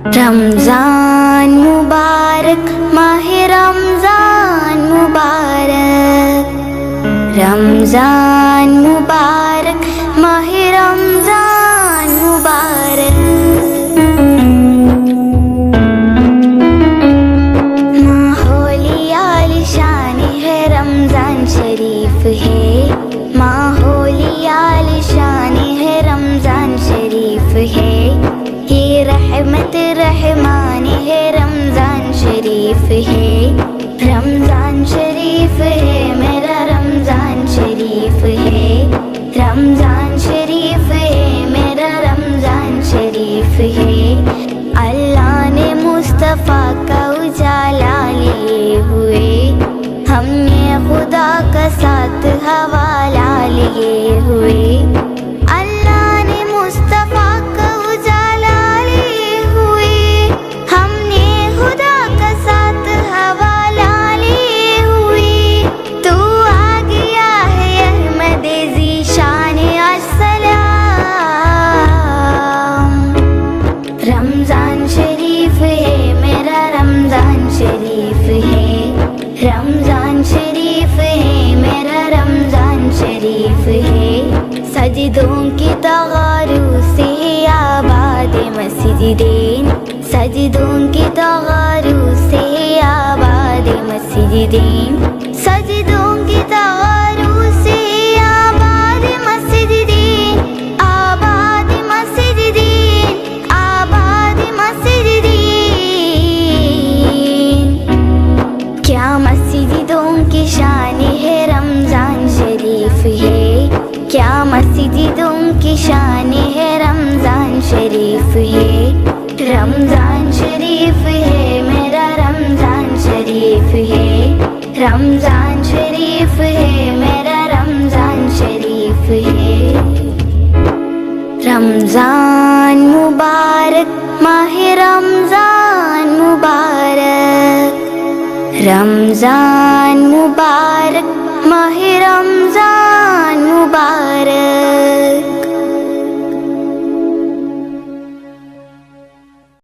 رمضان مبارک ماہ رمضان مبارک، رمضان مبارک ماہ رمضان مبارک۔ ماحول عالیشان ہے رمضان شریف ہے، ماحول عالیشان ہے رمضان شریف ہے، یہ رحمت رحمان ہے رمضان شریف ہے، رمضان شریف ہے میرا رمضان شریف ہے، رمضان شریف ہے میرا رمضان شریف ہے۔ اللہ نے مصطفیٰ کا اجالا لیے ہوئے، ہم نے خدا کا ساتھ حوالہ لیے ہوئے، اللہ نے مصطفیٰ کا اجالا لیے ہوئے، ہم نے خدا کا ساتھ حوالہ لیے ہوئے۔ تو آ گیا ہے احمد ذیشان السلام، رمضان شریف ہے میرا رمضان شریف ہے، رمضان شریف ہے میرا رمضان شریف ہے۔ سجدوں کی تغارو سے آباد مسجدین، سجدوں کی تغارو سے آباد مسجدین، سجدوں کی تغارو سے آباد مسجدین، آباد مسجدین، آباد مسجدین۔ کیا مسجدوں کی شان ہے رمضان شریف ہے، کیا مسجدوں کی شان ہے رمضان شریف ہے، رمضان شریف ہے میرا رمضان شریف ہے، رمضان شریف ہے میرا رمضان شریف ہے۔ رمضان مبارک ماہ رمضان مبارک، رمضان مبارک ماہ رمضان مبارک۔